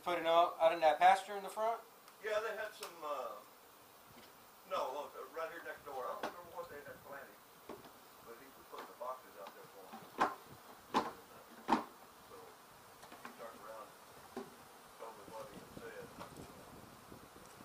putting out in that pasture in the front? Yeah, they had some, no, look, right here next door. I don't remember what they had planted, but he was putting the boxes out there for them. So he turned around and told me what he had said.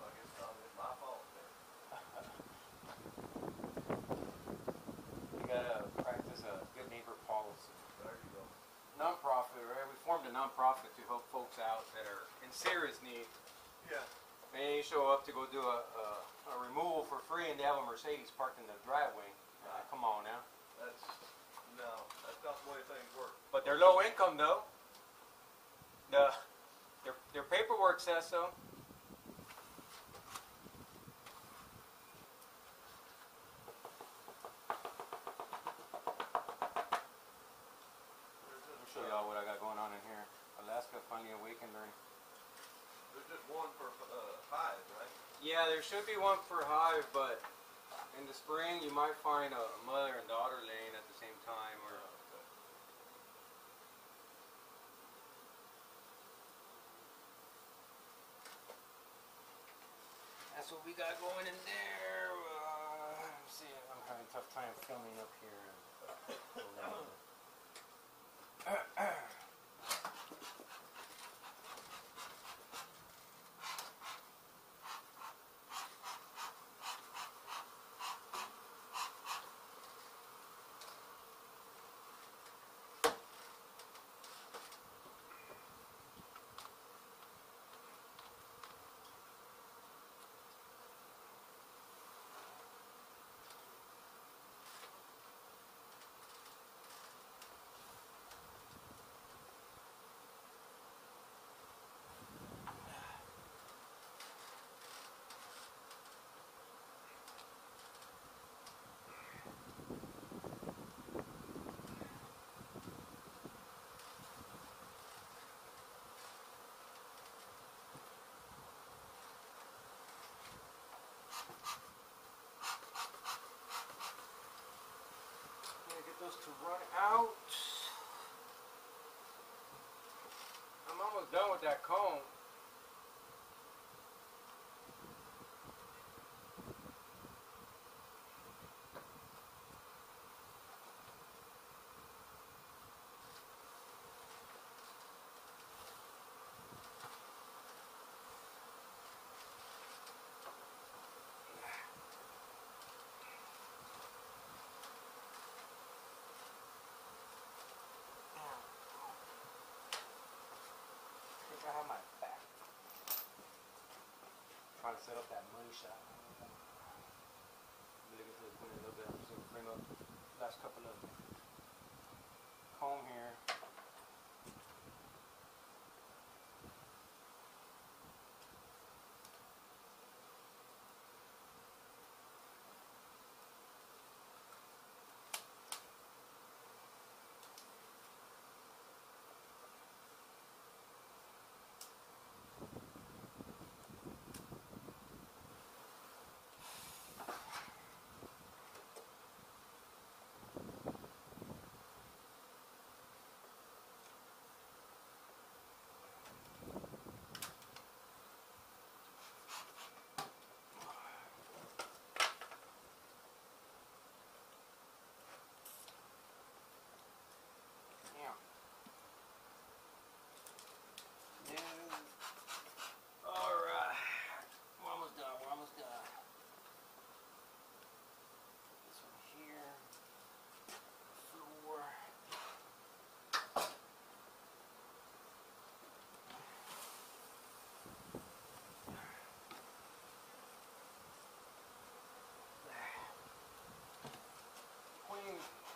I guess not, it's my fault then. You gotta practice a good neighbor policy. There you go. Non-profit, right? We formed a non-profit to help folks out that are in serious need. Yeah. They show up to go do a removal for free, and they have a Mercedes parked in the driveway. Come on now. That's not the way things work. But they're low income though. Their paperwork says so. Let me show y'all what I got going on in here. Alaska finally awakened during. There's just one for Hive, right? Yeah, there should be one for Hive, but in the spring you might find a mother and daughter laying at the same time, or. That's what we got going in there. Let's see, I'm having a tough time filming up here. Those to run out. I'm almost done with that comb. I have my back. Trying to set up that money shot. I'm gonna get to the point a little bit. I'm just gonna bring up the last couple of comb here.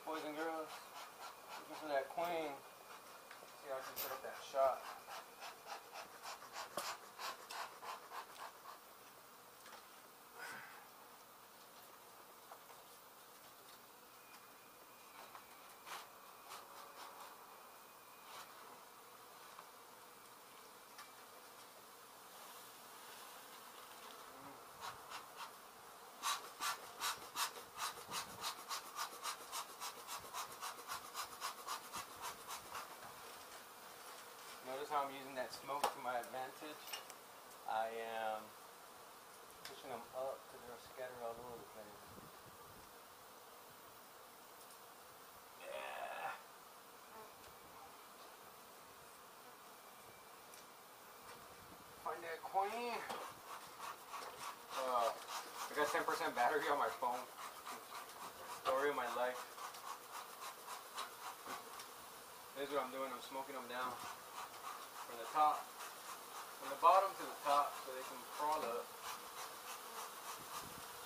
Boys and girls, looking for that queen. See how I can set up that shot. Notice how I'm using that smoke to my advantage. I am pushing them up because they're scattered all over the place. Yeah. Find that queen. I got 10% battery on my phone. Story of my life. This is what I'm doing. I'm smoking them down from the top, from the bottom to the top, so they can crawl up.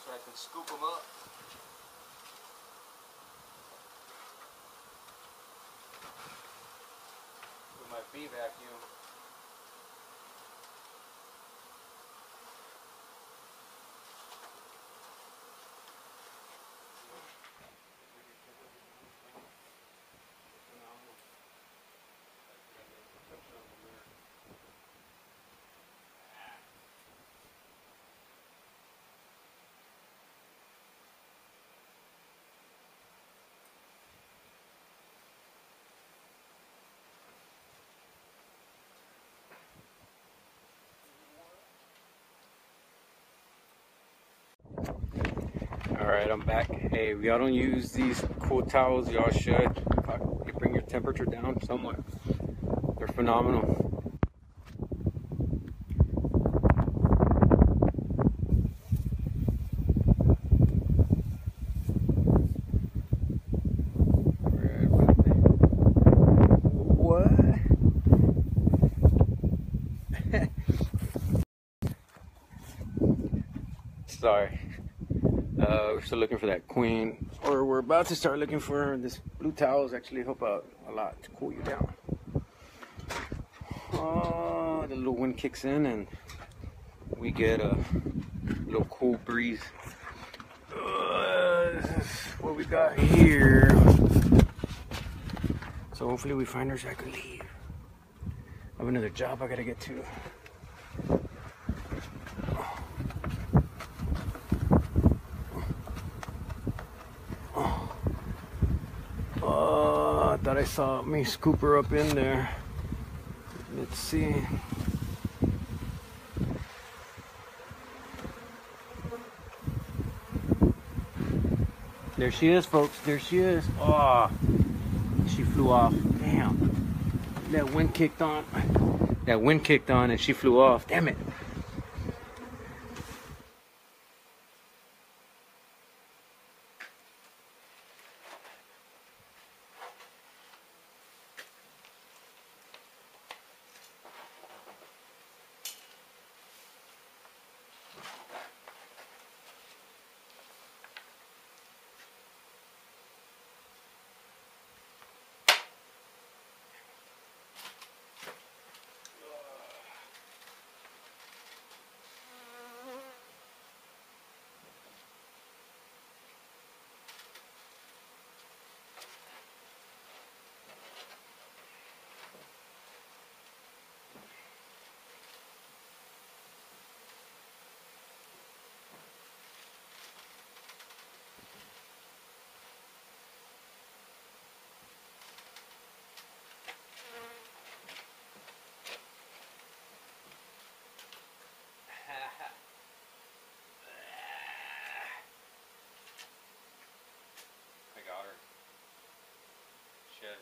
So I can scoop them up. With my bee vacuum. Alright, I'm back. Hey, if y'all don't use these cool towels, y'all should. They bring your temperature down somewhat. They're phenomenal. What? Sorry. We're still looking for that queen, or we're about to start looking for her. This blue towels actually help out a lot to cool you down. Oh, the little wind kicks in and we get a little cool breeze. This is what we got here. So hopefully we find her so I can leave. I have another job I gotta get to. I thought I saw me scoop her up in there. Let's see. There she is, folks. There she is. Oh, she flew off. Damn. That wind kicked on. That wind kicked on and she flew off. Damn it.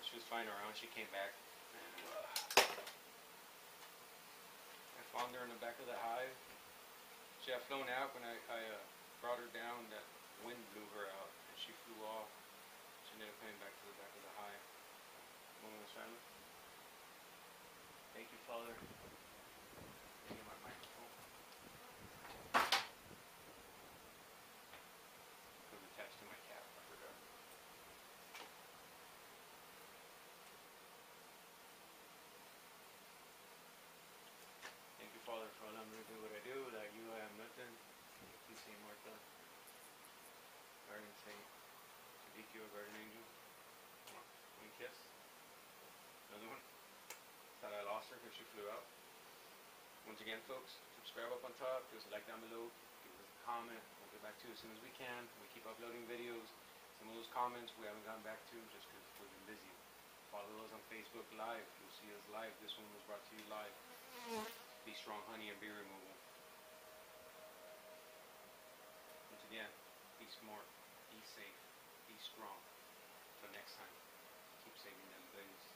She was flying around. She came back. And, I found her in the back of the hive. She had flown out when I brought her down. That wind blew her out, and she flew off. She ended up coming back to the back of the hive. Thank you, Father. Thank you, my microphone. It was attached to my cap. I forgot. Father, for allowing me to do what I do, that you I am nothing. Please say Martha, guardian saint, Ezekiel, guardian angel. One kiss. Another one. Thought I lost her because she flew out. Once again, folks, subscribe up on top, give us a like down below, give us a comment. We'll get back to you as soon as we can. We keep uploading videos. Some of those comments we haven't gotten back to just because we've been busy. Follow us on Facebook Live. You'll see us live. This one was brought to you live. Be strong, honey, and bee removal. smart, be safe, be strong. Till next time, keep saving them things.